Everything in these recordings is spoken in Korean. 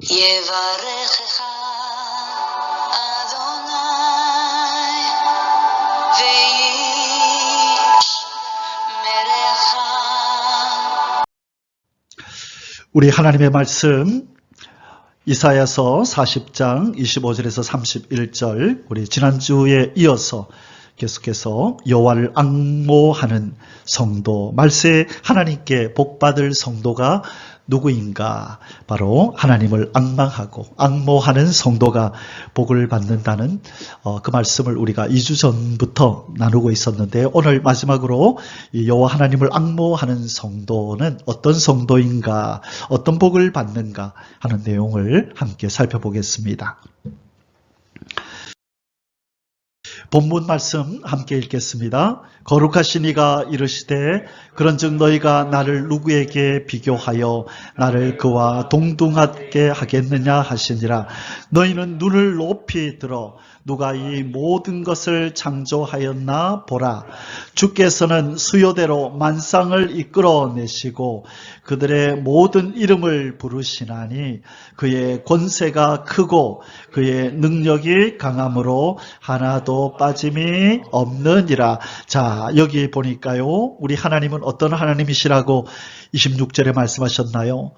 יברכך אדוני וישמרך. 우리 하나님의 말씀 이사야서 40장 25절에서 31절, 우리 지난주에 이어서 계속해서 여호와를 앙모하는 성도, 말세 하나님께 복받을 성도가 누구인가? 바로 하나님을 앙모하는 성도가 복을 받는다는 그 말씀을 우리가 2주 전부터 나누고 있었는데, 오늘 마지막으로 이 여호와 하나님을 앙모하는 성도는 어떤 성도인가, 어떤 복을 받는가 하는 내용을 함께 살펴보겠습니다. 본문 말씀 함께 읽겠습니다. 거룩하신 이가 이르시되 그런즉 너희가 나를 누구에게 비교하여 나를 그와 동등하게 하겠느냐 하시니라. 너희는 눈을 높이 들어 누가 이 모든 것을 창조하였나 보라. 주께서는 수요대로 만상을 이끌어내시고 그들의 모든 이름을 부르시나니 그의 권세가 크고 그의 능력이 강함으로 하나도 빠짐이 없느니라. 자, 여기 보니까요, 우리 하나님은 어떤 하나님이시라고 26절에 말씀하셨나요?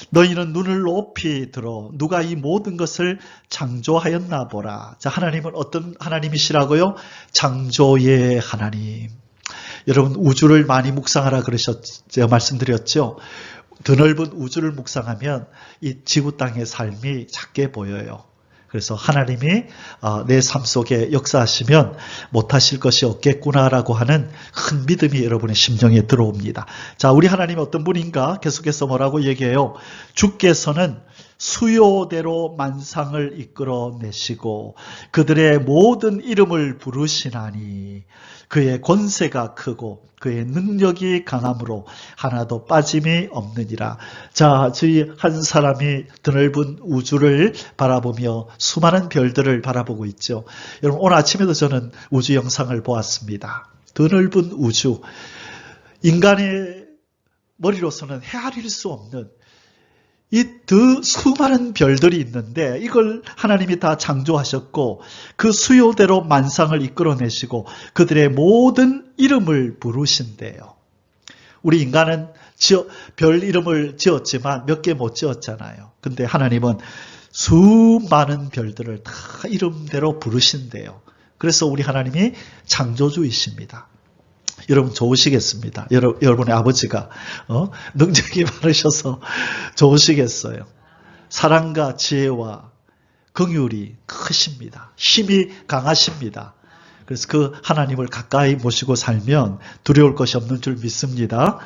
너희는 눈을 높이 들어 누가 이 모든 것을 창조하였나 보라. 자, 하나님은 어떤 하나님이시라고요? 창조의 하나님. 여러분, 우주를 많이 묵상하라 제가 말씀드렸죠? 드넓은 우주를 묵상하면 이 지구 땅의 삶이 작게 보여요. 그래서 하나님이 내 삶 속에 역사하시면 못하실 것이 없겠구나라고 하는 큰 믿음이 여러분의 심령에 들어옵니다. 자, 우리 하나님이 어떤 분인가? 계속해서 뭐라고 얘기해요? 주께서는 수요대로 만상을 이끌어내시고 그들의 모든 이름을 부르시나니 그의 권세가 크고 그의 능력이 강함으로 하나도 빠짐이 없느니라. 자, 저희 한 사람이 드넓은 우주를 바라보며 수많은 별들을 바라보고 있죠. 여러분, 오늘 아침에도 저는 우주 영상을 보았습니다. 드넓은 우주, 인간의 머리로서는 헤아릴 수 없는 이 수많은 별들이 있는데 이걸 하나님이 다 창조하셨고 그 수요대로 만상을 이끌어내시고 그들의 모든 이름을 부르신대요. 우리 인간은 별 이름을 지었지만 몇 개 못 지었잖아요. 근데 하나님은 수많은 별들을 다 이름대로 부르신대요. 그래서 우리 하나님이 창조주이십니다. 여러분 좋으시겠습니다. 여러분의 아버지가 능력이 많으셔서 좋으시겠어요. 사랑과 지혜와 긍휼이 크십니다. 힘이 강하십니다. 그래서 그 하나님을 가까이 모시고 살면 두려울 것이 없는 줄 믿습니다.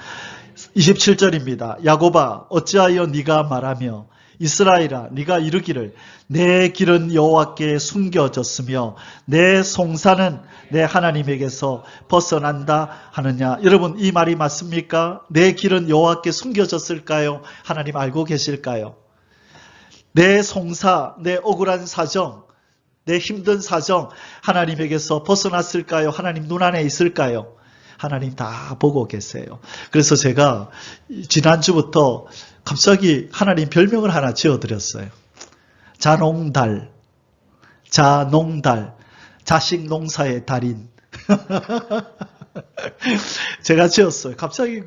27절입니다. 야곱아 어찌하여 네가 말하며 이스라엘아 네가 이르기를 내 길은 여호와께 숨겨졌으며 내 송사는 내 하나님에게서 벗어난다 하느냐. 여러분, 이 말이 맞습니까? 내 길은 여호와께 숨겨졌을까요? 하나님 알고 계실까요? 내 송사, 내 억울한 사정, 내 힘든 사정 하나님에게서 벗어났을까요? 하나님 눈 안에 있을까요? 하나님 다 보고 계세요. 그래서 제가 지난주부터 갑자기 하나님 별명을 하나 지어드렸어요. 자농달, 자식 농사의 달인. 제가 지었어요. 갑자기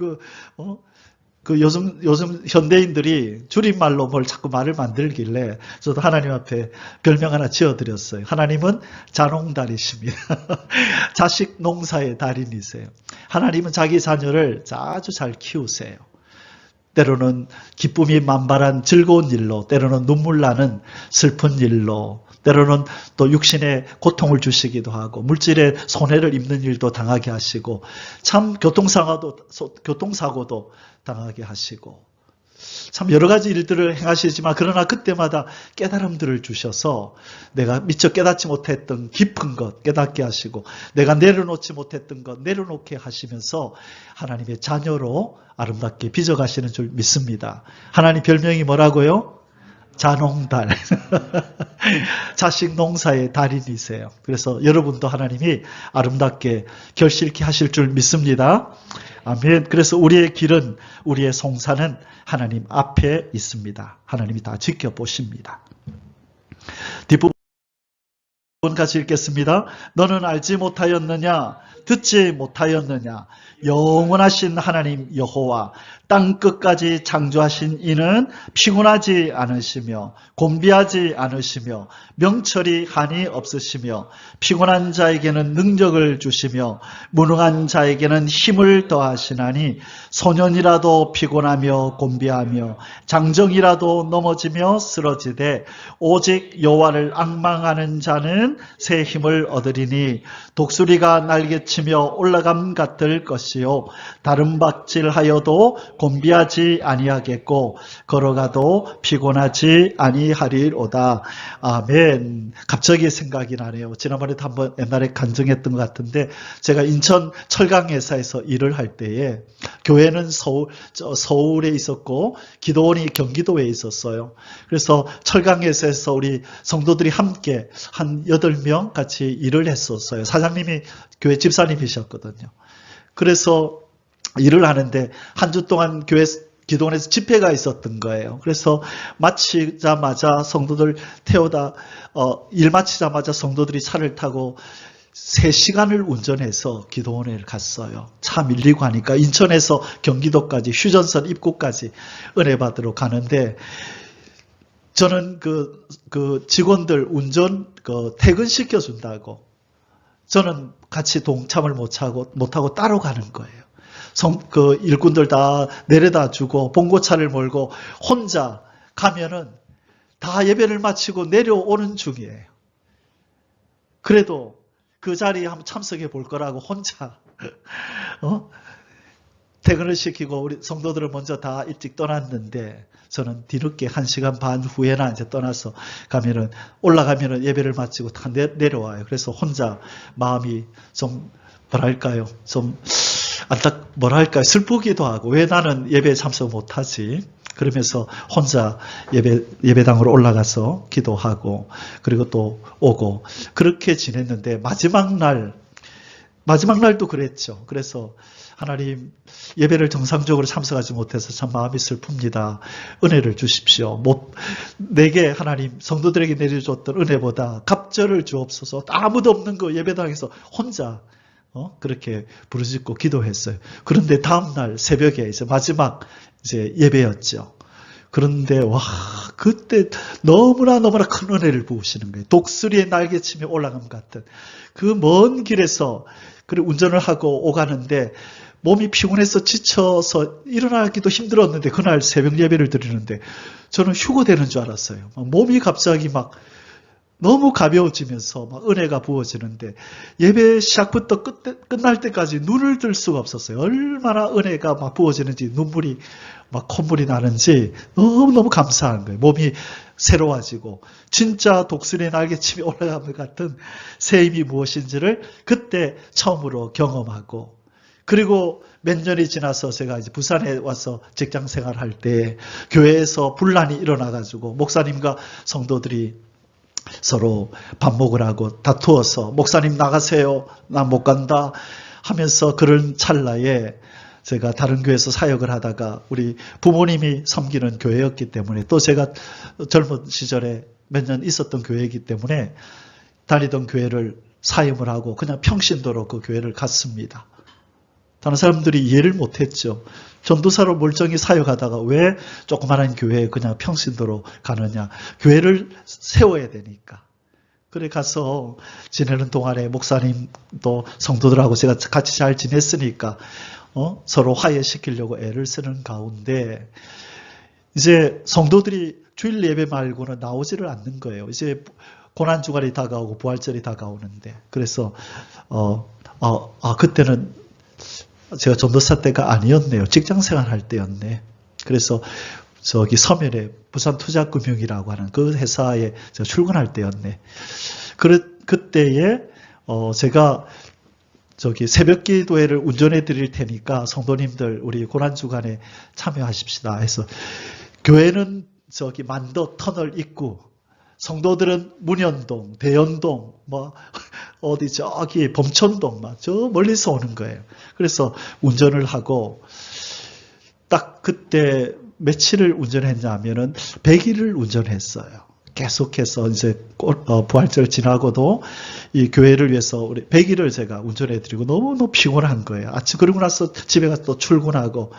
요즘 현대인들이 줄임말로 뭘 자꾸 말을 만들길래 저도 하나님 앞에 별명 하나 지어드렸어요. 하나님은 자농달이십니다. 자식 농사의 달인이세요. 하나님은 자기 자녀를 아주 잘 키우세요. 때로는 기쁨이 만발한 즐거운 일로, 때로는 눈물 나는 슬픈 일로, 때로는 또 육신에 고통을 주시기도 하고 물질의 손해를 입는 일도 당하게 하시고 참 교통사고도 당하게 하시고 참 여러 가지 일들을 행하시지만 그러나 그때마다 깨달음들을 주셔서 내가 미처 깨닫지 못했던 깊은 것 깨닫게 하시고 내가 내려놓지 못했던 것 내려놓게 하시면서 하나님의 자녀로 아름답게 빚어가시는 줄 믿습니다. 하나님 별명이 뭐라고요? 자농달. 자식 농사의 달인이세요. 그래서 여러분도 하나님이 아름답게 결실케 하실 줄 믿습니다. 아멘. 그래서 우리의 길은, 우리의 송사는 하나님 앞에 있습니다. 하나님이 다 지켜보십니다. 뒷부분 같이 읽겠습니다. 너는 알지 못하였느냐? 듣지 못하였느냐? 영원하신 하나님 여호와 땅 끝까지 창조하신 이는 피곤하지 않으시며 곤비하지 않으시며 명철이 한이 없으시며 피곤한 자에게는 능력을 주시며 무능한 자에게는 힘을 더하시나니 소년이라도 피곤하며 곤비하며 장정이라도 넘어지며 쓰러지되 오직 여호와를 앙망하는 자는 새 힘을 얻으리니 독수리가 날개치며 올라감 같을 것이요 다른 박질하여도 곤비하지 아니하겠고 걸어가도 피곤하지 아니하리로다. 아멘. 갑자기 생각이 나네요. 지난번에도 한번 옛날에 간증했던 것 같은데 제가 인천 철강회사에서 일을 할 때에 교회는 서울에 있었고 기도원이 경기도에 있었어요. 그래서 철강회사에서 우리 성도들이 함께 한 8명 같이 일을 했었어요. 사장님이 교회 집사님이셨거든요. 그래서 일을 하는데 한 주 동안 교회 기도원에서 집회가 있었던 거예요. 그래서 마치자마자 성도들 태우다 일 마치자마자 성도들이 차를 타고 3시간을 운전해서 기도원에 갔어요. 차 밀리고 하니까 인천에서 경기도까지 휴전선 입구까지 은혜 받으러 가는데 저는 그 직원들 운전 퇴근시켜 준다고 저는 같이 동참을 못하고 따로 가는 거예요. 일꾼들 다 내려다 주고 봉고차를 몰고 혼자 가면은 다 예배를 마치고 내려오는 중이에요. 그래도 그 자리에 한번 참석해 볼 거라고 혼자 퇴근을 시키고 우리 성도들은 먼저 다 일찍 떠났는데 저는 뒤늦게 1시간 반 후에나 이제 떠나서 가면은 올라가면은 예배를 마치고 다 내려와요. 그래서 혼자 마음이 좀 뭐랄까요? 좀 뭐랄까요? 슬프기도 하고 왜 나는 예배에 참석 못하지? 그러면서 혼자 예배당으로 올라가서 기도하고 그리고 또 오고 그렇게 지냈는데 마지막 날도 그랬죠. 그래서 하나님 예배를 정상적으로 참석하지 못해서 참 마음이 슬픕니다. 은혜를 주십시오. 내게 하나님 성도들에게 내려줬던 은혜보다 갑절을 주옵소서. 아무도 없는 그 예배당에서 혼자 그렇게 부르짖고 기도했어요. 그런데 다음날 새벽에 이제 마지막 예배였죠. 그런데 그때 너무나 큰 은혜를 부으시는 거예요. 독수리의 날개치며 올라감 같은 그 먼 길에서 운전을 하고 오가는데 몸이 피곤해서 지쳐서 일어나기도 힘들었는데 그날 새벽 예배를 드리는데 저는 휴거되는 줄 알았어요. 몸이 갑자기 너무 가벼워지면서 은혜가 부어지는데 예배 시작부터 끝날 때까지 눈을 들 수가 없었어요. 얼마나 은혜가 부어지는지 눈물이 콧물이 나는지 너무너무 감사한 거예요. 몸이 새로워지고 진짜 독수리의 날개침이 올라가는 것 같은 새 힘이 무엇인지를 그때 처음으로 경험하고 그리고 몇 년이 지나서 제가 이제 부산에 와서 직장 생활할 때 교회에서 분란이 일어나가지고 목사님과 성도들이 서로 밥 먹으라고 다투어서 목사님 나가세요. 나 못 간다 하면서 그런 찰나에 제가 다른 교회에서 사역을 하다가 우리 부모님이 섬기는 교회였기 때문에 또 제가 젊은 시절에 몇 년 있었던 교회이기 때문에 다니던 교회를 사임을 하고 그냥 평신도로 그 교회를 갔습니다. 다른 사람들이 이해를 못했죠. 전도사로 멀쩡히 사역하다가 왜 조그마한 교회에 그냥 평신도로 가느냐. 교회를 세워야 되니까. 그래 가서 지내는 동안에 목사님도 성도들하고 제가 같이 잘 지냈으니까 서로 화해시키려고 애를 쓰는 가운데 이제 성도들이 주일 예배 말고는 나오지를 않는 거예요. 이제 고난주간이 다가오고 부활절이 다가오는데 그래서 그때는 제가 전도사 때가 아니었네요. 직장생활 할 때였네. 그래서 저기 서면에 부산투자금융이라고 하는 그 회사에 제가 출근할 때였네. 그때에 제가 저기 새벽 기도회를 운전해 드릴 테니까 성도님들 우리 고난주간에 참여하십시다 해서 교회는 저기 만도 터널 입구, 성도들은 문현동, 대연동, 어디 저기 범천동 저 멀리서 오는 거예요. 그래서 운전을 하고 딱 그때 며칠을 운전했냐면은 100일을 운전했어요. 계속해서 이제 부활절 지나고도 이 교회를 위해서 우리 100일을 제가 운전해드리고 너무너무 피곤한 거예요. 아침 그러고 나서 집에 가서 또 출근하고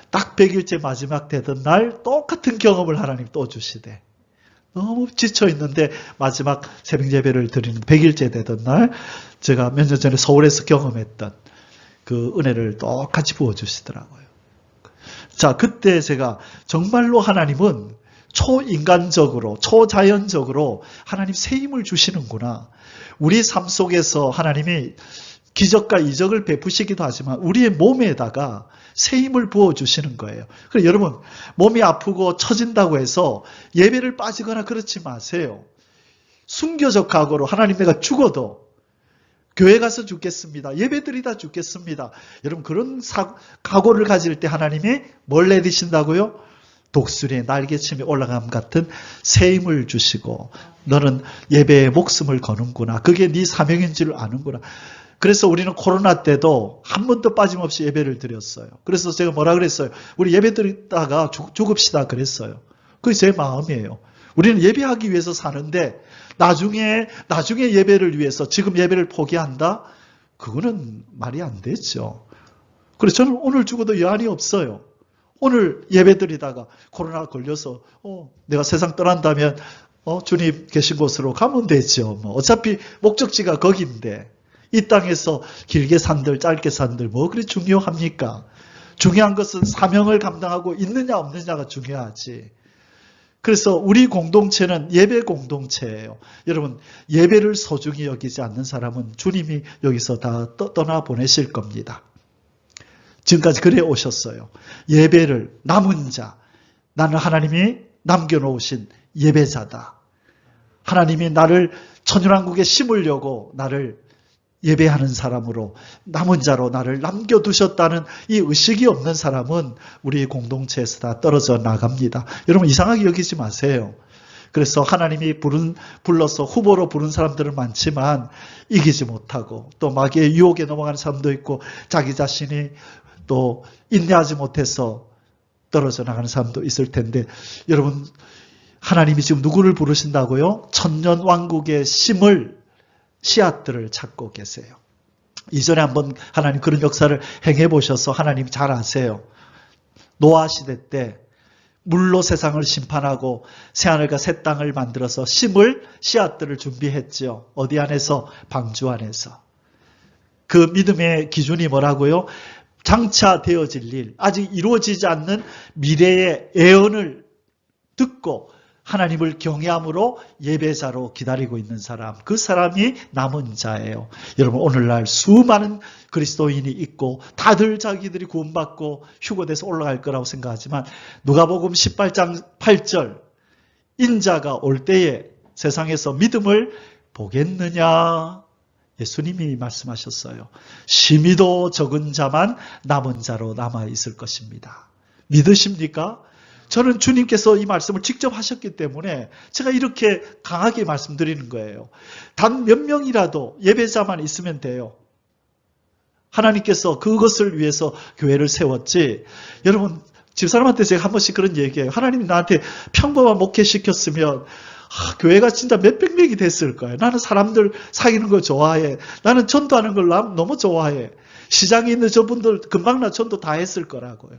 딱 100일째 마지막 되던 날 똑같은 경험을 하나님 또 주시대. 너무 지쳐 있는데 마지막 새벽 예배를 드리는 100일째 되던 날 제가 몇 년 전에 서울에서 경험했던 그 은혜를 똑같이 부어주시더라고요. 자, 그때 제가 정말로 하나님은 초인간적으로, 초자연적으로 하나님 새 힘을 주시는구나. 우리 삶 속에서 하나님이 기적과 이적을 베푸시기도 하지만 우리의 몸에다가 새 힘을 부어주시는 거예요. 그래서 여러분, 몸이 아프고 처진다고 해서 예배를 빠지거나 그렇지 마세요. 순교적 각오로 하나님 내가 죽어도 교회 가서 죽겠습니다. 예배드리다 죽겠습니다. 여러분 그런 각오를 가질 때 하나님이 뭘 내리신다고요? 독수리의 날개침에 올라감 같은 새 힘을 주시고 너는 예배에 목숨을 거는구나. 그게 네 사명인 줄 아는구나. 그래서 우리는 코로나 때도 한 번도 빠짐없이 예배를 드렸어요. 그래서 제가 뭐라 그랬어요? 우리 예배 드리다가 죽읍시다 그랬어요. 그게 제 마음이에요. 우리는 예배하기 위해서 사는데 나중에 예배를 위해서 지금 예배를 포기한다? 그거는 말이 안 되죠. 그래서 저는 오늘 죽어도 여한이 없어요. 오늘 예배 드리다가 코로나 걸려서 내가 세상 떠난다면 주님 계신 곳으로 가면 되죠. 어차피 목적지가 거긴데 이 땅에서 길게 산들 짧게 산들 뭐 그리 중요합니까? 중요한 것은 사명을 감당하고 있느냐 없느냐가 중요하지. 그래서 우리 공동체는 예배 공동체예요. 여러분 예배를 소중히 여기지 않는 사람은 주님이 여기서 다 떠나보내실 겁니다. 지금까지 그래 오셨어요. 예배를 남은 자, 나는 하나님이 남겨놓으신 예배자다. 하나님이 나를 천연왕국에 심으려고 나를 예배하는 사람으로 남은 자로 나를 남겨두셨다는 이 의식이 없는 사람은 우리 공동체에서 다 떨어져 나갑니다. 여러분 이상하게 여기지 마세요. 그래서 하나님이 불러서 후보로 부른 사람들은 많지만 이기지 못하고 또 마귀의 유혹에 넘어가는 사람도 있고 자기 자신이 또 인내하지 못해서 떨어져 나가는 사람도 있을 텐데 여러분 하나님이 지금 누구를 부르신다고요? 천년왕국에 심을 씨앗들을 찾고 계세요. 이전에 한번 하나님 그런 역사를 행해 보셔서 하나님이 잘 아세요. 노아 시대 때 물로 세상을 심판하고 새하늘과 새 땅을 만들어서 심을 씨앗들을 준비했죠. 어디 안에서? 방주 안에서. 그 믿음의 기준이 뭐라고요? 장차 되어질 일, 아직 이루어지지 않는 미래의 예언을 듣고 하나님을 경외함으로 예배자로 기다리고 있는 사람, 그 사람이 남은 자예요. 여러분 오늘날 수많은 그리스도인이 있고 다들 자기들이 구원받고 휴거돼서 올라갈 거라고 생각하지만 누가복음 18장 8절 인자가 올 때에 세상에서 믿음을 보겠느냐? 예수님이 말씀하셨어요. 심히도 적은 자만 남은 자로 남아있을 것입니다. 믿으십니까? 저는 주님께서 이 말씀을 직접 하셨기 때문에 제가 이렇게 강하게 말씀드리는 거예요. 단 몇 명이라도 예배자만 있으면 돼요. 하나님께서 그것을 위해서 교회를 세웠지. 여러분 집사람한테 제가 한 번씩 그런 얘기해요. 하나님이 나한테 평범한 목회시켰으면 교회가 진짜 몇백 명이 됐을 거예요. 나는 사람들 사귀는 거 좋아해. 나는 전도하는 걸 너무 좋아해. 시장에 있는 저분들 금방 나 전도 다 했을 거라고요.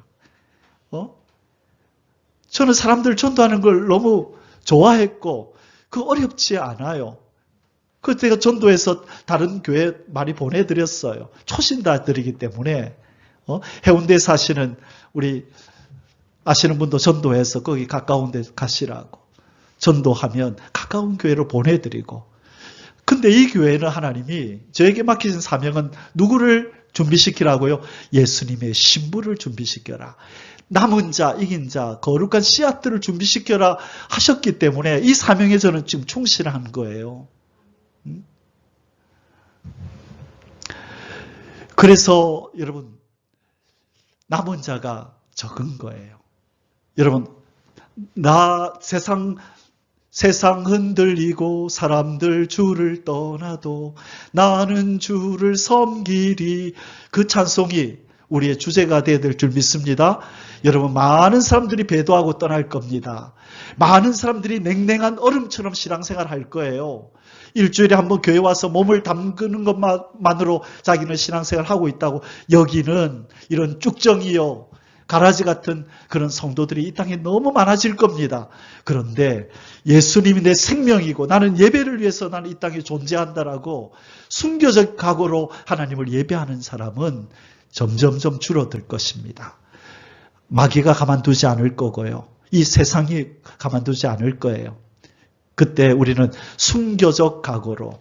저는 사람들 전도하는 걸 너무 좋아했고 그 어렵지 않아요. 그 제가 전도해서 다른 교회 많이 보내드렸어요. 초신자들이기 때문에 해운대 사시는 우리 아시는 분도 전도해서 거기 가까운 데 가시라고 전도하면 가까운 교회로 보내드리고 근데 이 교회는 하나님이 저에게 맡기신 사명은 누구를 준비시키라고요? 예수님의 신부를 준비시켜라. 남은 자, 이긴 자, 거룩한 씨앗들을 준비시켜라 하셨기 때문에 이 사명에 저는 지금 충실한 거예요. 그래서 여러분 남은 자가 적은 거예요. 여러분 나 세상 흔들리고 사람들 주를 떠나도 나는 주를 섬기리. 그 찬송이 우리의 주제가 되어야 될 줄 믿습니다. 여러분, 많은 사람들이 배도하고 떠날 겁니다. 많은 사람들이 냉랭한 얼음처럼 신앙생활 할 거예요. 일주일에 한번 교회 와서 몸을 담그는 것만으로 자기는 신앙생활 하고 있다고 여기는 이런 쭉정이요, 가라지 같은 그런 성도들이 이 땅에 너무 많아질 겁니다. 그런데 예수님이 내 생명이고 나는 예배를 위해서 나는 이 땅에 존재한다라고 순교적 각오로 하나님을 예배하는 사람은 점점점 줄어들 것입니다. 마귀가 가만두지 않을 거고요. 이 세상이 가만두지 않을 거예요. 그때 우리는 순교적 각오로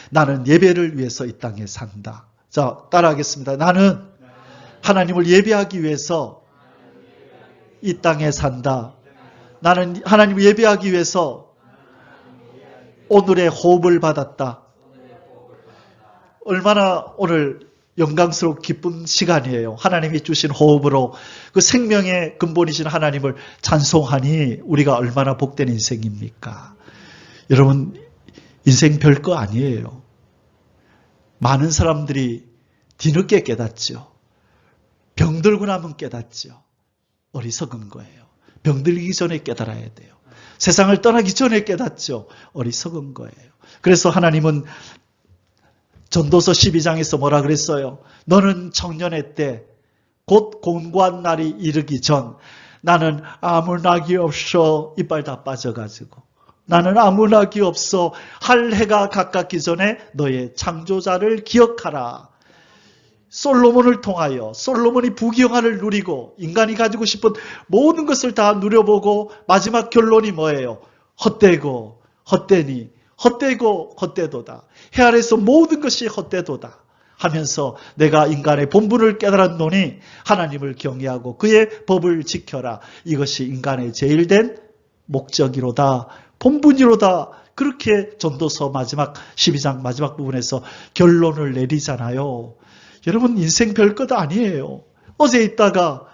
나는 예배를 위해서 이 땅에 산다. 자, 따라하겠습니다. 나는 하나님을 예배하기 위해서 이 땅에 산다. 나는 하나님을 예배하기 위해서 오늘의 호흡을 받았다. 얼마나 오늘 영광스럽고 기쁜 시간이에요. 하나님이 주신 호흡으로 그 생명의 근본이신 하나님을 찬송하니 우리가 얼마나 복된 인생입니까? 여러분, 인생 별거 아니에요. 많은 사람들이 뒤늦게 깨닫죠. 병들고 나면 깨닫죠. 어리석은 거예요. 병들기 전에 깨달아야 돼요. 세상을 떠나기 전에 깨닫죠. 어리석은 거예요. 그래서 하나님은 전도서 12장에서 뭐라 그랬어요? 너는 청년의 때 곧 곤고한 날이 이르기 전 나는 아무 낙이 없어 이빨 다 빠져가지고 나는 아무 낙이 없어 할 해가 가깝기 전에 너의 창조자를 기억하라. 솔로몬을 통하여 솔로몬이 부귀영화를 누리고 인간이 가지고 싶은 모든 것을 다 누려보고 마지막 결론이 뭐예요? 헛되고 헛되니 헛되고 헛되도다. 해 아래서 모든 것이 헛되도다 하면서 내가 인간의 본분을 깨달았노니 하나님을 경외하고 그의 법을 지켜라. 이것이 인간의 제일된 목적이로다. 본분이로다. 그렇게 전도서 마지막 12장 마지막 부분에서 결론을 내리잖아요. 여러분, 인생 별것 아니에요. 어제 있다가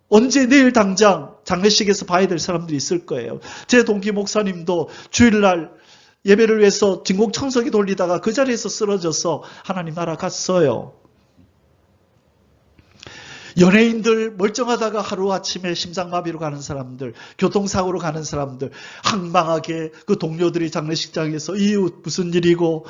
언제 내일 당장 장례식에서 봐야 될 사람들이 있을 거예요. 제 동기 목사님도 주일날 예배를 위해서 진공청소기 돌리다가 그 자리에서 쓰러져서 하나님 나라 갔어요. 연예인들 멀쩡하다가 하루아침에 심장마비로 가는 사람들, 교통사고로 가는 사람들, 황망하게 그 동료들이 장례식장에서 이웃 무슨 일이고,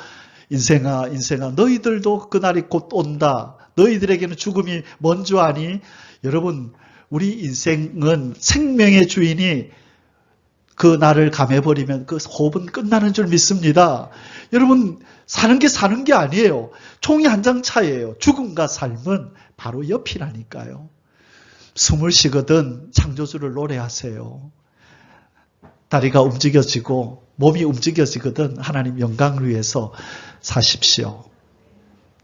인생아 너희들도 그날이 곧 온다. 너희들에게는 죽음이 뭔 줄 아니? 여러분, 우리 인생은 생명의 주인이 그 날을 감해버리면 그 호흡은 끝나는 줄 믿습니다. 여러분, 사는 게 아니에요. 총이 한 장 차이에요. 죽음과 삶은 바로 옆이라니까요. 숨을 쉬거든 창조주를 노래하세요. 다리가 움직여지고 몸이 움직여지거든 하나님 영광을 위해서 사십시오.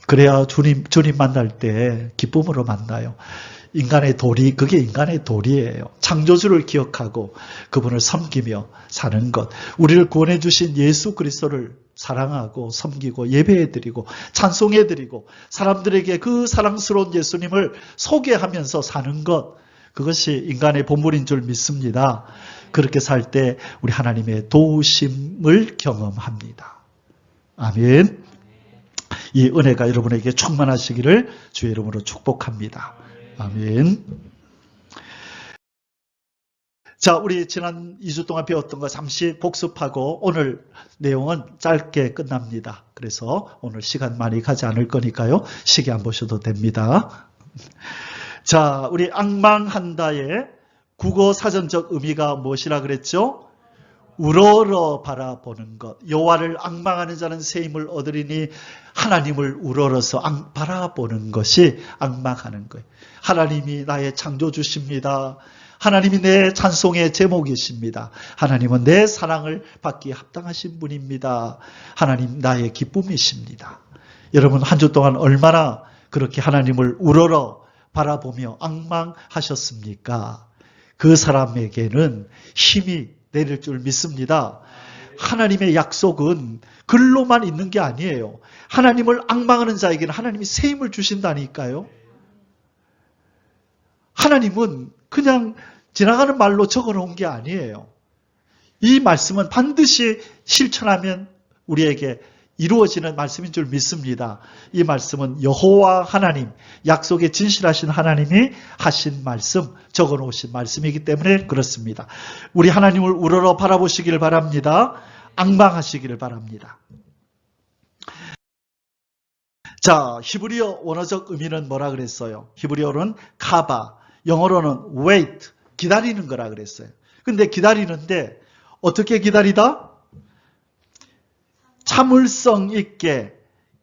그래야 주님 만날 때 기쁨으로 만나요. 인간의 도리, 그게 인간의 도리예요. 창조주를 기억하고 그분을 섬기며 사는 것. 우리를 구원해 주신 예수 그리스도를 사랑하고 섬기고 예배해드리고 찬송해드리고 사람들에게 그 사랑스러운 예수님을 소개하면서 사는 것. 그것이 인간의 본분인 줄 믿습니다. 그렇게 살 때 우리 하나님의 도우심을 경험합니다. 아멘. 이 은혜가 여러분에게 충만하시기를 주의 이름으로 축복합니다. 아멘. 자, 우리 지난 2주 동안 배웠던 거 잠시 복습하고 오늘 내용은 짧게 끝납니다. 그래서 오늘 시간 많이 가지 않을 거니까요. 시계 안 보셔도 됩니다. 자, 우리 앙망한다의 국어 사전적 의미가 무엇이라 그랬죠? 우러러 바라보는 것. 여호와를 앙망하는 자는 새 힘을 얻으리니 하나님을 우러러서 바라보는 것이 앙망하는 거예요. 하나님이 나의 창조주십니다. 하나님이 내 찬송의 제목이십니다. 하나님은 내 사랑을 받기에 합당하신 분입니다. 하나님 나의 기쁨이십니다. 여러분, 한 주 동안 얼마나 그렇게 하나님을 우러러 바라보며 앙망하셨습니까? 그 사람에게는 힘이 내릴 줄 믿습니다. 하나님의 약속은 글로만 있는 게 아니에요. 하나님을 앙망하는 자에게는 하나님이 새 힘을 주신다니까요. 하나님은 그냥 지나가는 말로 적어놓은 게 아니에요. 이 말씀은 반드시 실천하면 우리에게 이루어지는 말씀인 줄 믿습니다. 이 말씀은 여호와 하나님, 약속에 진실하신 하나님이 하신 말씀, 적어놓으신 말씀이기 때문에 그렇습니다. 우리 하나님을 우러러 바라보시기를 바랍니다. 앙망하시기를 바랍니다. 자, 히브리어 원어적 의미는 뭐라 그랬어요? 히브리어로는 카바, 영어로는 wait, 기다리는 거라 그랬어요. 근데 기다리는데 어떻게 기다리다? 참을성 있게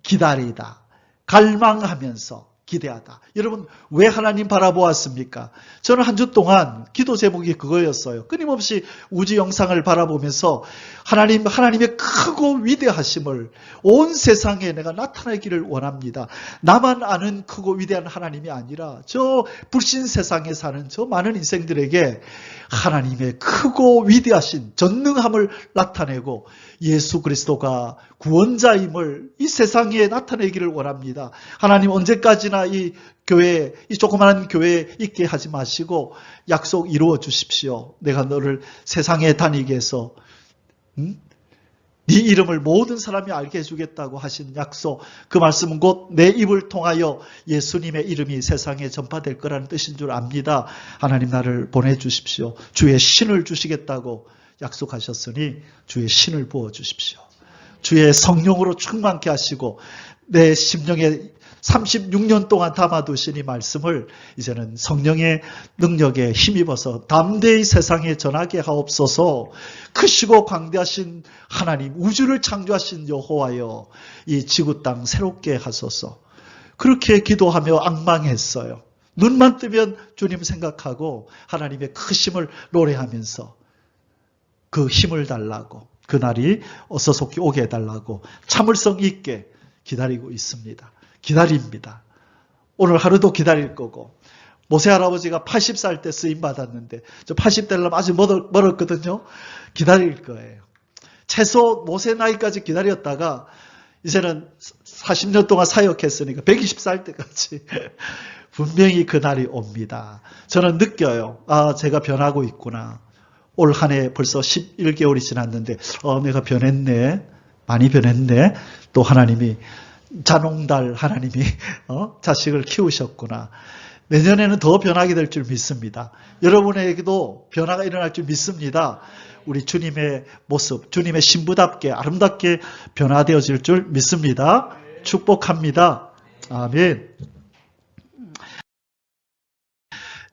기다리다. 갈망하면서 기대하다. 여러분, 왜 하나님 바라보았습니까? 저는 한 주 동안 기도 제목이 그거였어요. 끊임없이 우주 영상을 바라보면서 하나님의 크고 위대하심을 온 세상에 내가 나타내기를 원합니다. 나만 아는 크고 위대한 하나님이 아니라 저 불신 세상에 사는 저 많은 인생들에게 하나님의 크고 위대하신 전능함을 나타내고 예수 그리스도가 구원자임을 이 세상에 나타내기를 원합니다. 하나님 언제까지나 이 교회, 이 조그마한 교회에 있게 하지 마시고 약속 이루어 주십시오. 내가 너를 세상에 다니게 해서 네 이름을 모든 사람이 알게 해주겠다고 하신 약속, 그 말씀은 곧 내 입을 통하여 예수님의 이름이 세상에 전파될 거라는 뜻인 줄 압니다. 하나님 나를 보내주십시오. 주의 신을 주시겠다고 약속하셨으니 주의 신을 부어주십시오. 주의 성령으로 충만케 하시고 내 심령에 36년 동안 담아두신 이 말씀을 이제는 성령의 능력에 힘입어서 담대히 세상에 전하게 하옵소서. 크시고 광대하신 하나님, 우주를 창조하신 여호와여, 이 지구 땅 새롭게 하소서. 그렇게 기도하며 앙망했어요. 눈만 뜨면 주님 생각하고 하나님의 크심을 노래하면서 그 힘을 달라고, 그날이 어서 속히 오게 해달라고 참을성 있게 기다리고 있습니다. 기다립니다. 오늘 하루도 기다릴 거고, 모세 할아버지가 80살 때 쓰임 받았는데 저 80 되려면 아직 멀었거든요. 기다릴 거예요. 최소 모세 나이까지 기다렸다가 이제는 40년 동안 사역했으니까 120살 때까지 분명히 그날이 옵니다. 저는 느껴요. 아, 제가 변하고 있구나. 올 한 해 벌써 11개월이 지났는데 내가 변했네. 많이 변했네. 또 하나님이 자농달 하나님이 자식을 키우셨구나. 내년에는 더 변하게 될 줄 믿습니다. 여러분에게도 변화가 일어날 줄 믿습니다. 우리 주님의 모습, 주님의 신부답게 아름답게 변화되어질 줄 믿습니다. 축복합니다. 아멘.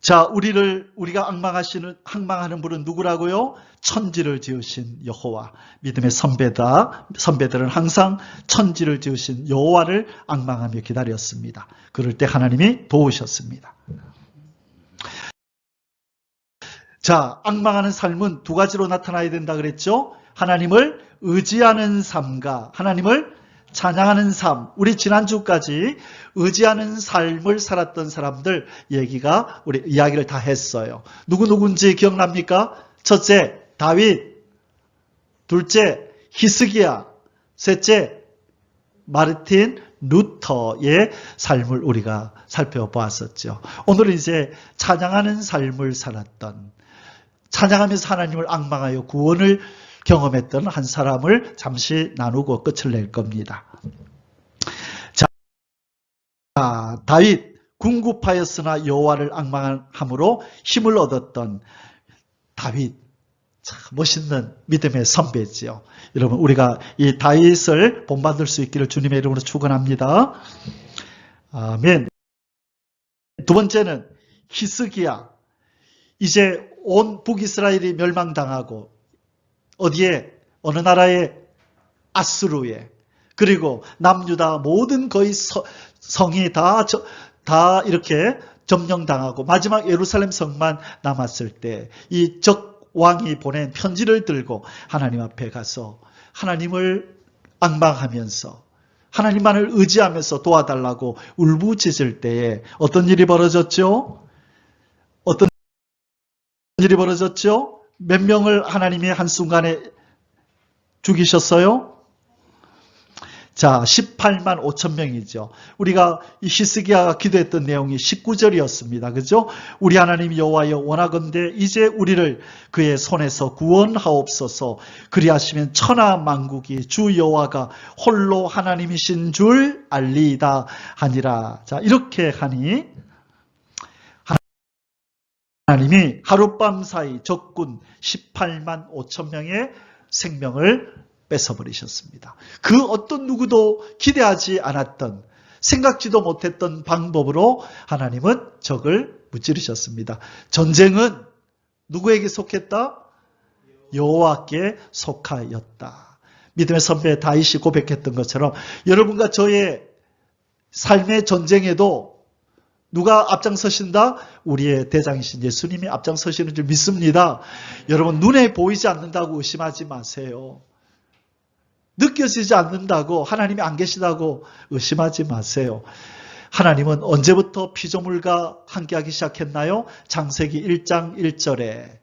자, 우리가 앙망하는 분은 누구라고요? 천지를 지으신 여호와. 믿음의 선배들은 항상 천지를 지으신 여호와를 앙망하며 기다렸습니다. 그럴 때 하나님이 도우셨습니다. 자, 앙망하는 삶은 두 가지로 나타나야 된다 그랬죠? 하나님을 의지하는 삶과 하나님을 찬양하는 삶. 우리 지난주까지 의지하는 삶을 살았던 사람들 우리 이야기를 다 했어요. 누군지 기억납니까? 첫째, 다윗. 둘째, 히스기야. 셋째, 마르틴 루터의 삶을 우리가 살펴보았었죠. 오늘은 이제 찬양하는 삶을 살았던, 찬양하면서 하나님을 앙망하여 구원을 경험했던 한 사람을 잠시 나누고 끝을 낼 겁니다. 자, 다윗, 궁급하였으나 여호와를 앙망함으로 힘을 얻었던 다윗, 참 멋있는 믿음의 선배지요. 여러분, 우리가 이 다윗을 본받을 수 있기를 주님의 이름으로 축원합니다. 아멘. 두 번째는 히스기야. 이제 온 북이스라엘이 멸망당하고 어디에? 어느 나라에? 아수르에. 그리고 남유다 모든 거의 성이 다 이렇게 점령당하고 마지막 예루살렘 성만 남았을 때 이 적왕이 보낸 편지를 들고 하나님 앞에 가서 하나님을 앙망하면서 하나님만을 의지하면서 도와달라고 울부짖을 때에 어떤 일이 벌어졌죠? 어떤 일이 벌어졌죠? 몇 명을 하나님이 한순간에 죽이셨어요? 자, 18만 5천 명이죠. 우리가 이 히스기야가 기도했던 내용이 19절이었습니다. 그죠? 우리 하나님 여호와여 원하건대 이제 우리를 그의 손에서 구원하옵소서. 그리하시면 천하 만국이 주 여호와가 홀로 하나님이신 줄 알리이다 하니라. 자, 이렇게 하니 하나님이 하룻밤 사이 적군 18만 5천 명의 생명을 뺏어버리셨습니다. 그 어떤 누구도 기대하지 않았던, 생각지도 못했던 방법으로 하나님은 적을 무찌르셨습니다. 전쟁은 누구에게 속했다? 여호와께 속하였다. 믿음의 선배 다윗이 고백했던 것처럼 여러분과 저의 삶의 전쟁에도 누가 앞장서신다? 우리의 대장이신 예수님이 앞장서시는 줄 믿습니다. 여러분, 눈에 보이지 않는다고 의심하지 마세요. 느껴지지 않는다고, 하나님이 안 계시다고 의심하지 마세요. 하나님은 언제부터 피조물과 함께하기 시작했나요? 창세기 1장 1절에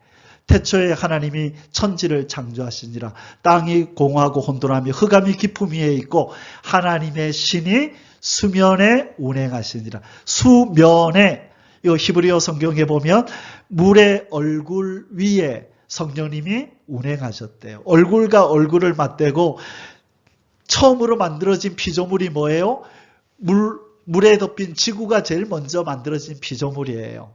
태초에 하나님이 천지를 창조하시니라. 땅이 공하고 혼돈하며 흑암이 깊음 위에 있고 하나님의 신이 수면에 운행하시니라. 수면에, 이거 히브리어 성경에 보면 물의 얼굴 위에 성령님이 운행하셨대요. 얼굴과 얼굴을 맞대고 처음으로 만들어진 피조물이 뭐예요? 물에 덮인 지구가 제일 먼저 만들어진 피조물이에요.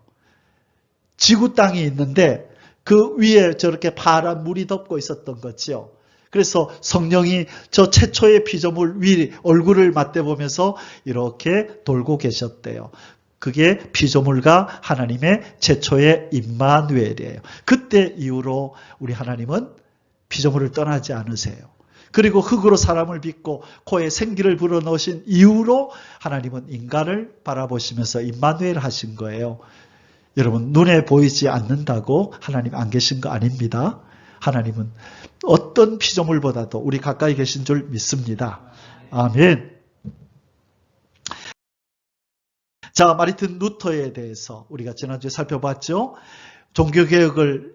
지구 땅이 있는데 그 위에 저렇게 파란 물이 덮고 있었던 거죠. 그래서 성령이 저 최초의 피조물 위 얼굴을 맞대보면서 이렇게 돌고 계셨대요. 그게 피조물과 하나님의 최초의 임마누엘이에요. 그때 이후로 우리 하나님은 피조물을 떠나지 않으세요. 그리고 흙으로 사람을 빚고 코에 생기를 불어넣으신 이후로 하나님은 인간을 바라보시면서 임마누엘 하신 거예요. 여러분, 눈에 보이지 않는다고 하나님 안 계신 거 아닙니다. 하나님은 어떤 피조물보다도 우리 가까이 계신 줄 믿습니다. 아멘. 자, 마르틴 루터에 대해서 우리가 지난주에 살펴봤죠. 종교개혁을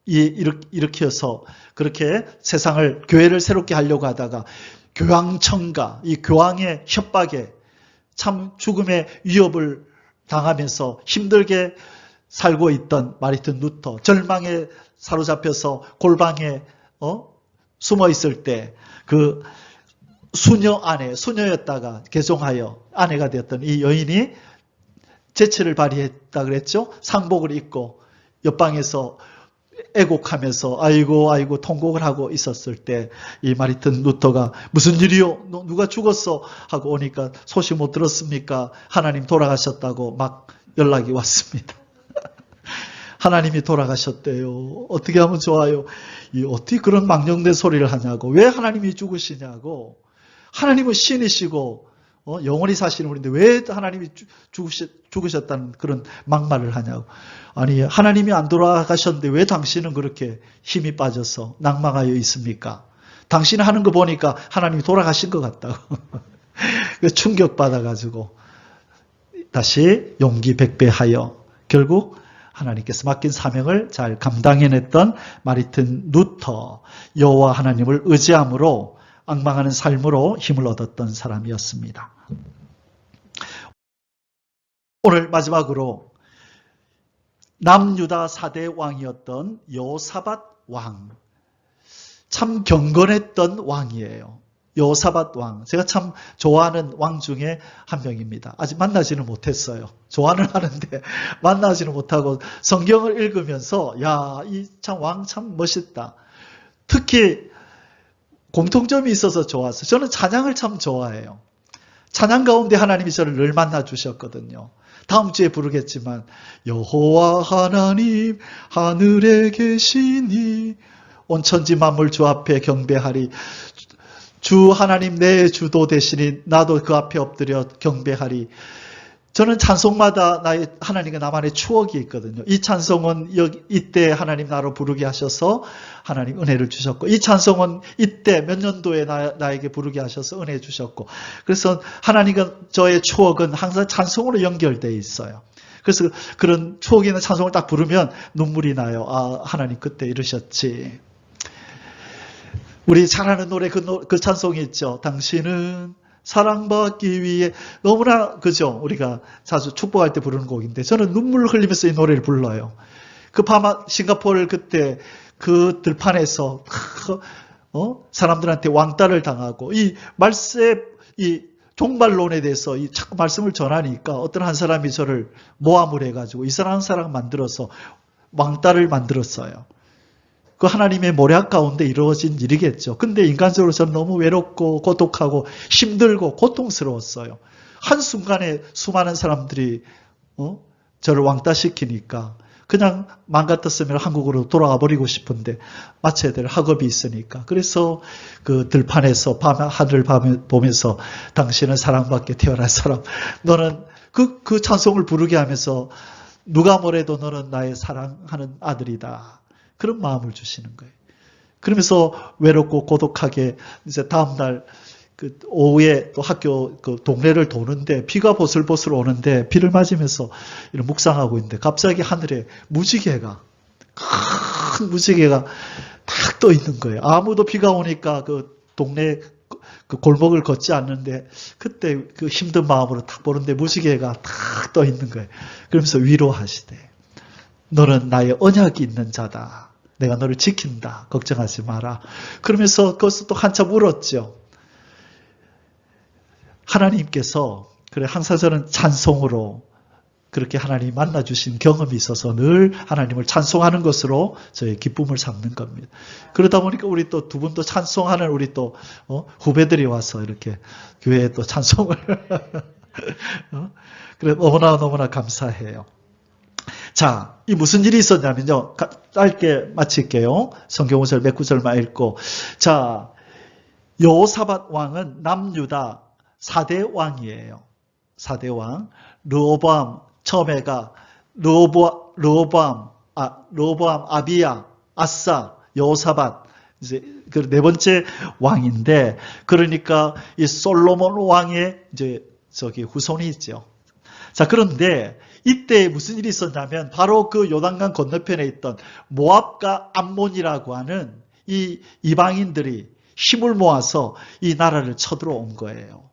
일으켜서 그렇게 세상을, 교회를 새롭게 하려고 하다가 교황청과 이 교황의 협박에 참 죽음의 위협을 당하면서 힘들게 살고 있던 마르틴 루터, 절망에 사로잡혀서 골방에 숨어 있을 때 그 수녀였다가 개종하여 아내가 되었던 이 여인이 재치를 발휘했다 그랬죠. 상복을 입고 옆방에서 애곡하면서 아이고 통곡을 하고 있었을 때 이 마르틴 루터가 무슨 일이요? 누가 죽었어? 하고 오니까 소식 못 들었습니까? 하나님 돌아가셨다고 막 연락이 왔습니다. 하나님이 돌아가셨대요. 어떻게 하면 좋아요? 어떻게 그런 망령된 소리를 하냐고. 왜 하나님이 죽으시냐고. 하나님은 신이시고 영원히 사시는 분인데 왜 하나님이 죽으셨다는 그런 막말을 하냐고. 아니, 하나님이 안 돌아가셨는데 왜 당신은 그렇게 힘이 빠져서 낭망하여 있습니까? 당신이 하는 거 보니까 하나님이 돌아가신 것 같다고. 충격받아가지고 다시 용기 백배하여 결국 하나님께서 맡긴 사명을 잘 감당해냈던 마르틴 루터, 여호와 하나님을 의지함으로 앙망하는 삶으로 힘을 얻었던 사람이었습니다. 오늘 마지막으로 남유다 4대 왕이었던 여호사밧 왕, 참 경건했던 왕이에요. 여호사밧 왕, 제가 참 좋아하는 왕 중에 한 명입니다. 아직 만나지는 못했어요. 좋아는 하는데 만나지는 못하고 성경을 읽으면서 이 참 왕 참 멋있다. 특히 공통점이 있어서 좋았어요. 저는 찬양을 참 좋아해요. 찬양 가운데 하나님이 저를 늘 만나 주셨거든요. 다음 주에 부르겠지만 여호와 하나님 하늘에 계시니 온 천지 만물 주 앞에 경배하리. 주 하나님 내 주도 되시니 나도 그 앞에 엎드려 경배하리. 저는 찬송마다 하나님과 나만의 추억이 있거든요. 이 찬송은 이때 하나님 나로 부르게 하셔서 하나님 은혜를 주셨고, 이 찬송은 이때 몇 년도에 나에게 부르게 하셔서 은혜 주셨고, 그래서 하나님과 저의 추억은 항상 찬송으로 연결되어 있어요. 그래서 그런 추억이 있는 찬송을 딱 부르면 눈물이 나요. 하나님 그때 이러셨지. 우리 잘 아는 노래 그 찬송이 있죠. 당신은 사랑받기 위해 너무나 그죠. 우리가 자주 축복할 때 부르는 곡인데 저는 눈물을 흘리면서 이 노래를 불러요. 그 싱가포르 그때 그 들판에서 사람들한테 왕따를 당하고 이 종말론에 대해서 자꾸 말씀을 전하니까 어떤 한 사람이 저를 모함을 해가지고 이 사람 한 사람 만들어서 왕따를 만들었어요. 그 하나님의 모략 가운데 이루어진 일이겠죠. 근데 인간적으로 저는 너무 외롭고 고독하고 힘들고 고통스러웠어요. 한순간에 수많은 사람들이 저를 왕따시키니까 그냥 맘 같았으면 한국으로 돌아가 버리고 싶은데 마쳐야 될 학업이 있으니까. 그래서 그 들판에서 하늘을 보면서 당신은 사랑받게 태어난 사람. 너는 그 찬송을 부르게 하면서 누가 뭐래도 너는 나의 사랑하는 아들이다. 그런 마음을 주시는 거예요. 그러면서 외롭고 고독하게 이제 다음날 그 오후에 또 학교 그 동네를 도는데 비가 보슬보슬 오는데 비를 맞으면서 이런 묵상하고 있는데 갑자기 하늘에 큰 무지개가 탁 떠 있는 거예요. 아무도 비가 오니까 그 동네 그 골목을 걷지 않는데 그때 그 힘든 마음으로 탁 보는데 무지개가 탁 떠 있는 거예요. 그러면서 위로하시대. 너는 나의 언약이 있는 자다. 내가 너를 지킨다. 걱정하지 마라. 그러면서 거기서 또 한참 울었죠. 하나님께서 그래 항상 저는 찬송으로 그렇게 하나님 만나주신 경험이 있어서 늘 하나님을 찬송하는 것으로 저의 기쁨을 삼는 겁니다. 그러다 보니까 우리 또 두 분도 찬송하는 우리 또 후배들이 와서 이렇게 교회에 또 찬송을 그래 너무나 감사해요. 자, 이 무슨 일이 있었냐면요. 짧게 마칠게요. 성경 5절 몇 구절만 읽고. 자, 여호사밧 왕은 남유다 4대 왕이에요. 4대 왕. 르호보암, 처음에가 르호보암, 아비야, 아사, 여호사밧. 이제 그 네 번째 왕인데, 그러니까 이 솔로몬 왕의 이제 후손이 있죠. 자, 그런데 이때 무슨 일이 있었냐면 바로 그 요단강 건너편에 있던 모압과 암몬이라고 하는 이 이방인들이 힘을 모아서 이 나라를 쳐들어온 거예요.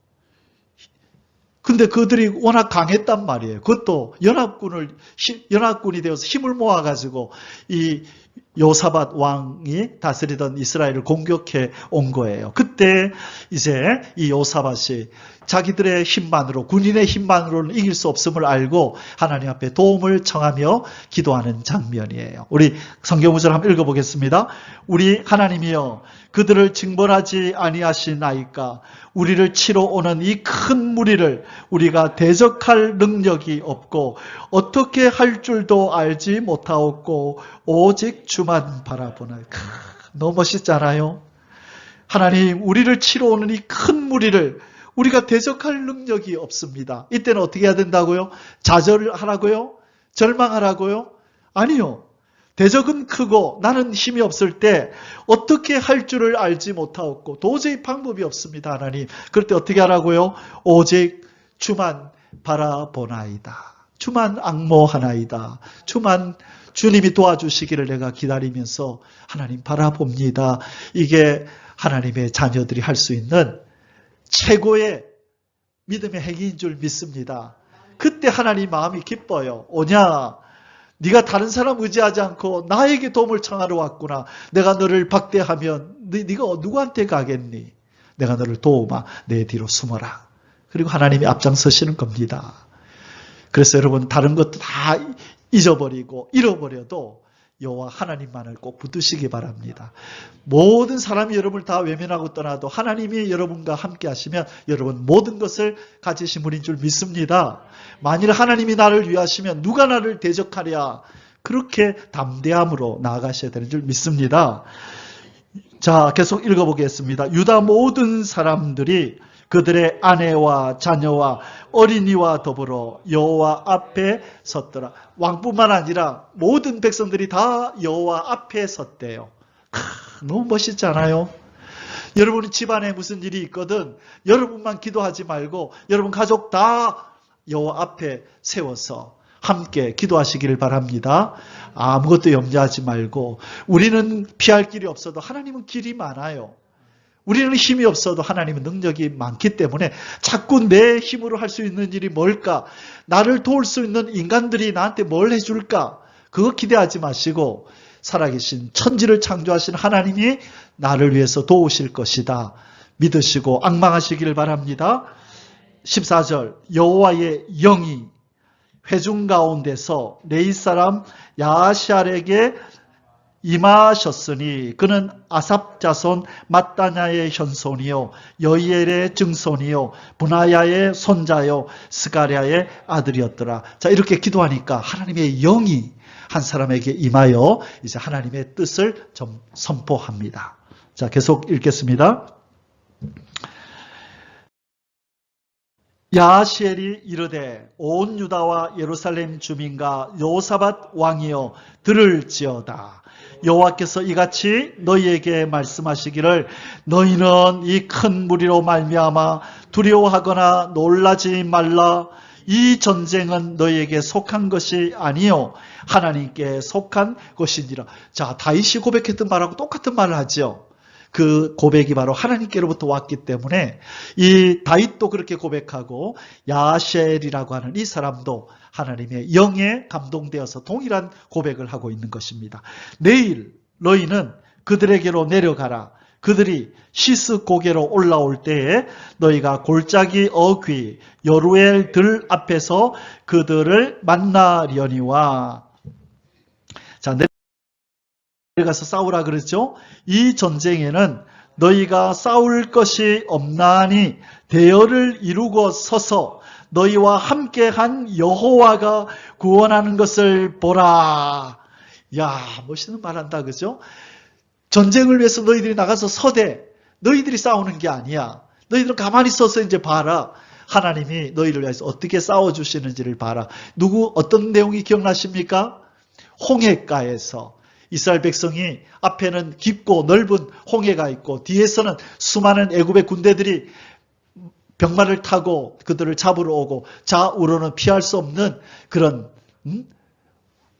근데 그들이 워낙 강했단 말이에요. 그것도 연합군이 되어서 힘을 모아가지고 이 여호사밧 왕이 다스리던 이스라엘을 공격해 온 거예요. 그때 이제 이 여호사밧이 자기들의 힘만으로, 군인의 힘만으로는 이길 수 없음을 알고 하나님 앞에 도움을 청하며 기도하는 장면이에요. 우리 성경 구절 한번 읽어보겠습니다. 우리 하나님이여 그들을 징벌하지 아니하시나이까. 우리를 치러 오는 이 큰 무리를 우리가 대적할 능력이 없고 어떻게 할 줄도 알지 못하옵고 오직 주만 바라보나이다. 너무 멋있잖아요. 하나님, 우리를 치러 오는 이 큰 무리를 우리가 대적할 능력이 없습니다. 이때는 어떻게 해야 된다고요? 좌절하라고요? 절망하라고요? 아니요. 대적은 크고 나는 힘이 없을 때 어떻게 할 줄을 알지 못하옵고 도저히 방법이 없습니다. 하나님. 그럴 때 어떻게 하라고요? 오직 주만 바라보나이다. 주만 앙모하나이다. 주님이 도와주시기를 내가 기다리면서 하나님 바라봅니다. 이게 하나님의 자녀들이 할 수 있는 최고의 믿음의 행위인 줄 믿습니다. 그때 하나님 마음이 기뻐요. 오냐? 네가 다른 사람 의지하지 않고 나에게 도움을 청하러 왔구나. 내가 너를 박대하면 네가 누구한테 가겠니? 내가 너를 도우마 내 뒤로 숨어라. 그리고 하나님이 앞장서시는 겁니다. 그래서 여러분 다른 것도 다 잊어버리고 잃어버려도 여호와 하나님만을 꼭 붙드시기 바랍니다. 모든 사람이 여러분을 다 외면하고 떠나도 하나님이 여러분과 함께 하시면 여러분 모든 것을 가지신 분인 줄 믿습니다. 만일 하나님이 나를 위하시면 누가 나를 대적하랴. 그렇게 담대함으로 나아가셔야 되는 줄 믿습니다. 자, 계속 읽어보겠습니다. 유다 모든 사람들이 그들의 아내와 자녀와 어린이와 더불어 여호와 앞에 섰더라. 왕뿐만 아니라 모든 백성들이 다 여호와 앞에 섰대요. 너무 멋있지 않아요? 여러분 집안에 무슨 일이 있거든 여러분만 기도하지 말고 여러분 가족 다 여호와 앞에 세워서 함께 기도하시기를 바랍니다. 아무것도 염려하지 말고 우리는 피할 길이 없어도 하나님은 길이 많아요. 우리는 힘이 없어도 하나님은 능력이 많기 때문에 자꾸 내 힘으로 할 수 있는 일이 뭘까? 나를 도울 수 있는 인간들이 나한테 뭘 해줄까? 그거 기대하지 마시고 살아계신 천지를 창조하신 하나님이 나를 위해서 도우실 것이다. 믿으시고 앙망하시기를 바랍니다. 14절 여호와의 영이 회중 가운데서 레위 사람 야하시알에게 임하셨으니 그는 아삽 자손 mat단야의 현손이요 여이엘의 증손이요 분하야의 손자요 스가랴의 아들이었더라. 자, 이렇게 기도하니까 하나님의 영이 한 사람에게 임하여 이제 하나님의 뜻을 좀 선포합니다. 자, 계속 읽겠습니다. 야하시엘이 이르되 온 유다와 예루살렘 주민과 여호사밧 왕이여 들을지어다. 여호와께서 이같이 너희에게 말씀하시기를 너희는 이 큰 무리로 말미암아 두려워하거나 놀라지 말라. 이 전쟁은 너희에게 속한 것이 아니요 하나님께 속한 것이니라. 자, 다윗이 고백했던 말하고 똑같은 말을 하죠. 그 고백이 바로 하나님께로부터 왔기 때문에 이 다윗도 그렇게 고백하고 야하시엘이라고 하는 이 사람도 하나님의 영에 감동되어서 동일한 고백을 하고 있는 것입니다. 내일 너희는 그들에게로 내려가라. 그들이 시스 고개로 올라올 때에 너희가 골짜기 어귀 여루엘 들 앞에서 그들을 만나려니와. 자, 내려가서 싸우라 그랬죠. 이 전쟁에는 너희가 싸울 것이 없나니 대열을 이루고 서서 너희와 함께한 여호와가 구원하는 것을 보라. 야, 멋있는 말한다, 그죠? 전쟁을 위해서 너희들이 나가서 서대. 너희들이 싸우는 게 아니야. 너희들은 가만히 서서 이제 봐라. 하나님이 너희를 위해서 어떻게 싸워주시는지를 봐라. 어떤 내용이 기억나십니까? 홍해가에서 이스라엘 백성이 앞에는 깊고 넓은 홍해가 있고 뒤에서는 수많은 애굽의 군대들이 병마를 타고 그들을 잡으러 오고 좌우로는 피할 수 없는 그런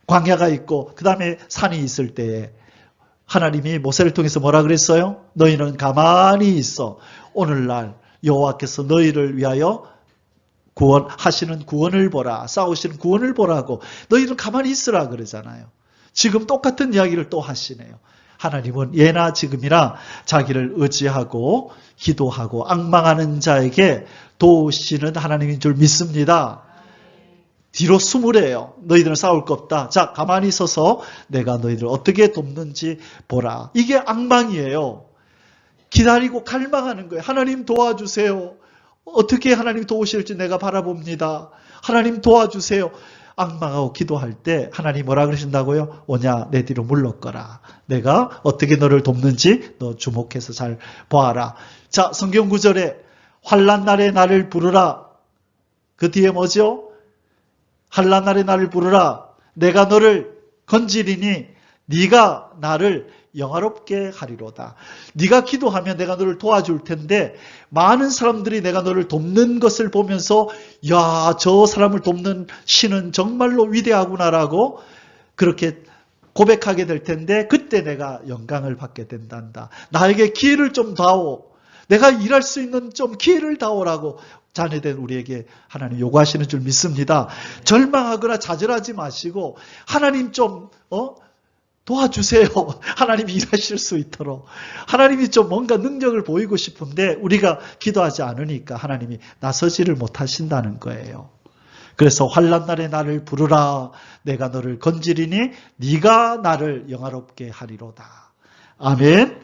광야가 있고 그 다음에 산이 있을 때에 하나님이 모세를 통해서 뭐라 그랬어요? 너희는 가만히 있어. 오늘날 여호와께서 너희를 위하여 구원하시는 구원을 보라. 싸우시는 구원을 보라고. 너희는 가만히 있으라 그러잖아요. 지금 똑같은 이야기를 또 하시네요. 하나님은 예나 지금이나 자기를 의지하고 기도하고 앙망하는 자에게 도우시는 하나님인 줄 믿습니다. 뒤로 숨으래요. 너희들은 싸울 거 없다. 자, 가만히 서서 내가 너희들을 어떻게 돕는지 보라. 이게 앙망이에요. 기다리고 갈망하는 거예요. 하나님 도와주세요. 어떻게 하나님 도우실지 내가 바라봅니다. 하나님 도와주세요. 앙망하고 기도할 때 하나님 뭐라 그러신다고요? 오냐 내 뒤로 물러거라. 내가 어떻게 너를 돕는지 너 주목해서 잘 보아라. 자, 성경 구절에 환난 날에 나를 부르라. 그 뒤에 뭐죠? 환난 날에 나를 부르라. 내가 너를 건지리니 네가 나를 영화롭게 하리로다. 네가 기도하면 내가 너를 도와줄 텐데 많은 사람들이 내가 너를 돕는 것을 보면서 야, 저 사람을 돕는 신은 정말로 위대하구나라고 그렇게 고백하게 될 텐데 그때 내가 영광을 받게 된단다. 나에게 기회를 좀 다오. 내가 일할 수 있는 좀 기회를 다오라고 자녀된 우리에게 하나님 요구하시는 줄 믿습니다. 절망하거나 좌절하지 마시고 하나님 좀 도와주세요. 하나님이 일하실 수 있도록. 하나님이 좀 뭔가 능력을 보이고 싶은데 우리가 기도하지 않으니까 하나님이 나서지를 못하신다는 거예요. 그래서 환난 날에 나를 부르라. 내가 너를 건지리니 네가 나를 영화롭게 하리로다. 아멘.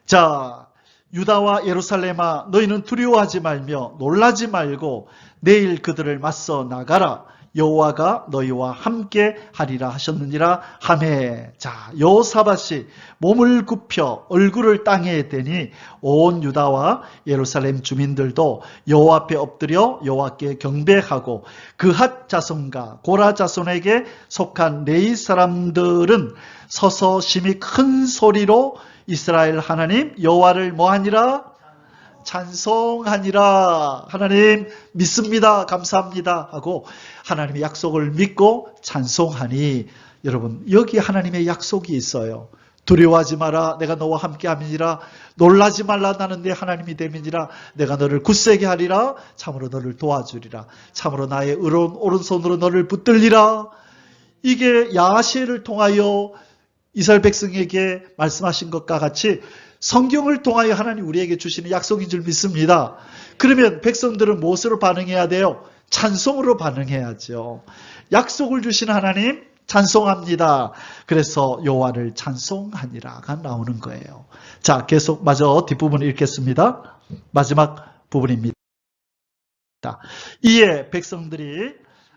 자, 유다와 예루살렘아 너희는 두려워하지 말며 놀라지 말고 내일 그들을 맞서 나가라. 여호와가 너희와 함께 하리라 하셨느니라 하매. 자, 여호사밧이 몸을 굽혀 얼굴을 땅에 대니 온 유다와 예루살렘 주민들도 여호와 앞에 엎드려 여호와께 경배하고 그핫 자손과 고라 자손에게 속한 레위 사람들은 서서 심히 큰 소리로 이스라엘 하나님 여호와를 뭐하니라? 찬송하니라. 하나님 믿습니다. 감사합니다. 하고 하나님의 약속을 믿고 찬송하니. 여러분, 여기 하나님의 약속이 있어요. 두려워하지 마라. 내가 너와 함께 함이니라. 놀라지 말라. 나는 네 하나님이 됨이니라. 내가 너를 굳세게 하리라. 참으로 너를 도와주리라. 참으로 나의 의로운 오른손으로 너를 붙들리라. 이게 야시를 통하여 이스라엘 백성에게 말씀하신 것과 같이 성경을 통하여 하나님 우리에게 주시는 약속인 줄 믿습니다. 그러면 백성들은 무엇으로 반응해야 돼요? 찬송으로 반응해야죠. 약속을 주신 하나님 찬송합니다. 그래서 여호와를 찬송하니라가 나오는 거예요. 자, 계속 마저 뒷부분 읽겠습니다. 마지막 부분입니다. 이에 백성들이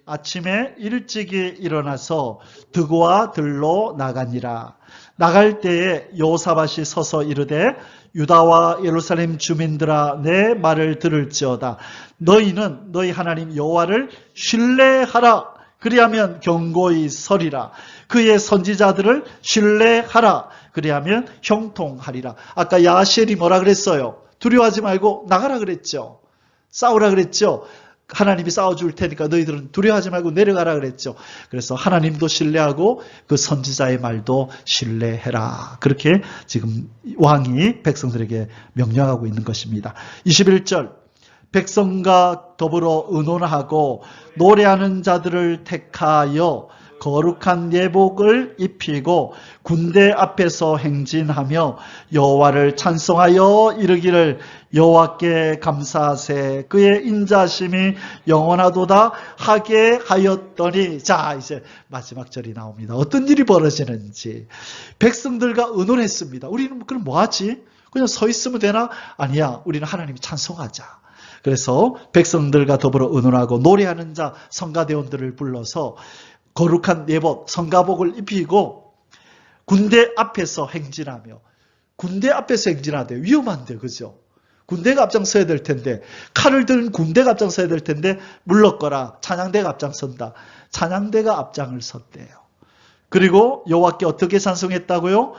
아침에 일찍이 일어나서 드고와 들로 나가니라. 나갈 때에 여호사밧이 서서 이르되 유다와 예루살렘 주민들아 내 말을 들을지어다. 너희는 너희 하나님 여호와를 신뢰하라. 그리하면 견고히 서리라. 그의 선지자들을 신뢰하라. 그리하면 형통하리라. 아까 야시엘이 뭐라 그랬어요? 두려워하지 말고 나가라 그랬죠. 싸우라 그랬죠. 하나님이 싸워줄 테니까 너희들은 두려워하지 말고 내려가라 그랬죠. 그래서 하나님도 신뢰하고 그 선지자의 말도 신뢰해라. 그렇게 지금 왕이 백성들에게 명령하고 있는 것입니다. 21절 백성과 더불어 의논하고 노래하는 자들을 택하여 거룩한 예복을 입히고 군대 앞에서 행진하며 여호와를 찬송하여 이르기를 여호와께 감사하세 그의 인자심이 영원하도다 하게 하였더니. 자, 이제 마지막 절이 나옵니다. 어떤 일이 벌어지는지. 백성들과 의논했습니다. 우리는 그럼 뭐하지? 그냥 서 있으면 되나? 아니야, 우리는 하나님 찬송하자. 그래서 백성들과 더불어 의논하고 노래하는 자 성가대원들을 불러서 거룩한 예복, 성가복을 입히고 군대 앞에서 행진하며. 군대 앞에서 행진하대. 위험한데, 그죠? 군대가 앞장서야 될 텐데, 칼을 든 군대가 앞장서야 될 텐데 물렀거라. 찬양대가 앞장선다. 찬양대가 앞장을 섰대요. 그리고 여호와께 어떻게 찬송했다고요?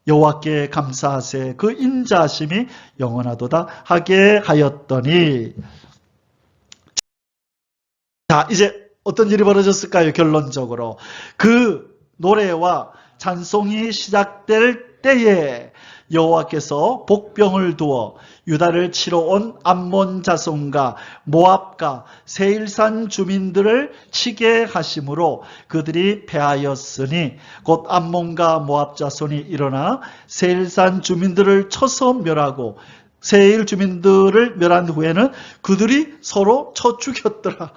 여호와께 감사하세 그 인자하심이 영원하도다 하게 하였더니. 자, 이제 어떤 일이 벌어졌을까요? 결론적으로 그 노래와 찬송이 시작될 때에 여호와께서 복병을 두어 유다를 치러 온 암몬 자손과 모압과 세일산 주민들을 치게 하심으로 그들이 패하였으니 곧 암몬과 모압 자손이 일어나 세일산 주민들을 쳐서 멸하고 세일 주민들을 멸한 후에는 그들이 서로 쳐 죽였더라.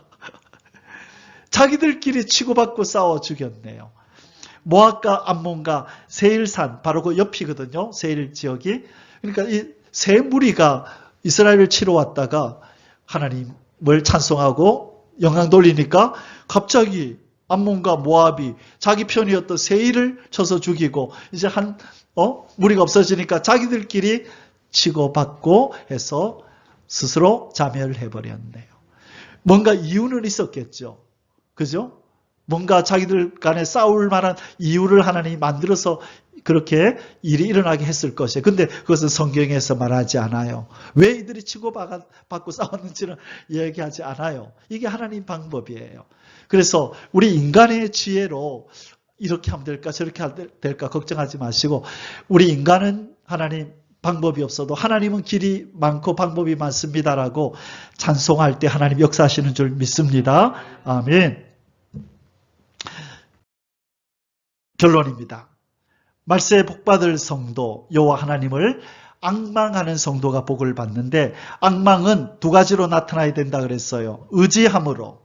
자기들끼리 치고받고 싸워 죽였네요. 모압과 암몬과 세일산, 바로 그 옆이거든요. 세일 지역이. 그러니까 이 세 무리가 이스라엘을 치러 왔다가 하나님을 찬송하고 영광 돌리니까 갑자기 암몬과 모압이 자기 편이었던 세일을 쳐서 죽이고 이제 무리가 없어지니까 자기들끼리 치고받고 해서 스스로 자멸해버렸네요. 뭔가 이유는 있었겠죠. 그죠? 뭔가 자기들 간에 싸울 만한 이유를 하나님이 만들어서 그렇게 일이 일어나게 했을 것이에요. 근데 그것은 성경에서 말하지 않아요. 왜 이들이 치고받고 싸웠는지는 얘기하지 않아요. 이게 하나님 방법이에요. 그래서 우리 인간의 지혜로 이렇게 하면 될까 저렇게 하면 될까 걱정하지 마시고, 우리 인간은 하나님 방법이 없어도 하나님은 길이 많고 방법이 많습니다라고 찬송할 때 하나님 역사하시는 줄 믿습니다. 아멘. 결론입니다. 말세에 복받을 성도, 여호와 하나님을 앙망하는 성도가 복을 받는데, 앙망은 두 가지로 나타나야 된다 그랬어요. 의지함으로,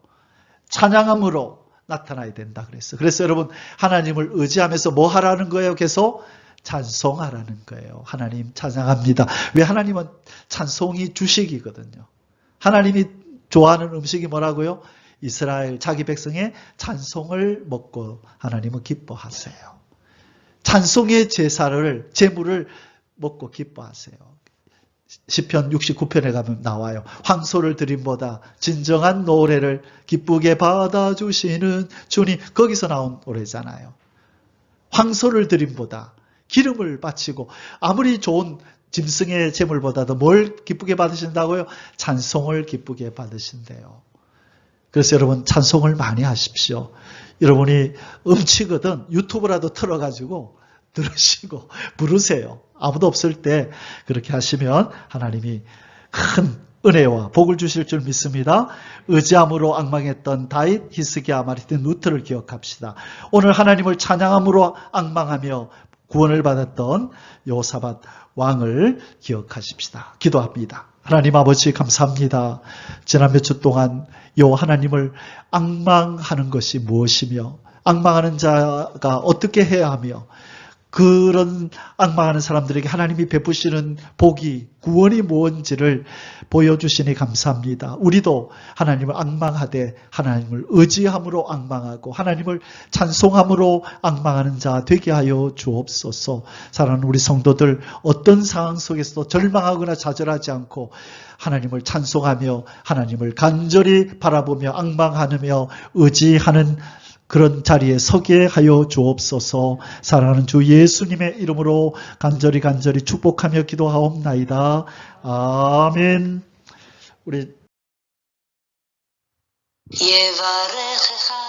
찬양함으로 나타나야 된다 그랬어요. 그래서 여러분, 하나님을 의지하면서 뭐 하라는 거예요? 계속 찬송하라는 거예요. 하나님 찬양합니다. 왜? 하나님은 찬송이 주식이거든요. 하나님이 좋아하는 음식이 뭐라고요? 이스라엘 자기 백성의 찬송을 먹고 하나님은 기뻐하세요. 찬송의 제물을 먹고 기뻐하세요. 시편 69편에 가면 나와요. 황소를 드림보다 진정한 노래를 기쁘게 받아주시는 주님. 거기서 나온 노래잖아요. 황소를 드림보다 기름을 바치고, 아무리 좋은 짐승의 제물보다도 뭘 기쁘게 받으신다고요? 찬송을 기쁘게 받으신대요. 그래서 여러분 찬송을 많이 하십시오. 여러분이 음치거든 유튜브라도 틀어가지고 들으시고 부르세요. 아무도 없을 때 그렇게 하시면 하나님이 큰 은혜와 복을 주실 줄 믿습니다. 의지함으로 앙망했던 다윗, 히스기야, 마르틴 루터를 기억합시다. 오늘 하나님을 찬양함으로 앙망하며 구원을 받았던 여호사밧 왕을 기억하십시다. 기도합니다. 하나님 아버지 감사합니다. 지난 몇 주 동안 요 하나님을 앙망하는 것이 무엇이며 앙망하는 자가 어떻게 해야 하며 그런 앙망하는 사람들에게 하나님이 베푸시는 복이 구원이 뭔지를 보여주시니 감사합니다. 우리도 하나님을 앙망하되 하나님을 의지함으로 앙망하고 하나님을 찬송함으로 앙망하는 자 되게 하여 주옵소서. 사랑하는 우리 성도들 어떤 상황 속에서도 절망하거나 좌절하지 않고 하나님을 찬송하며 하나님을 간절히 바라보며 앙망하며 의지하는 그런 자리에 서게 하여 주옵소서. 사랑하는 주 예수님의 이름으로 간절히 축복하며 기도하옵나이다. 아멘. 우리 יברכך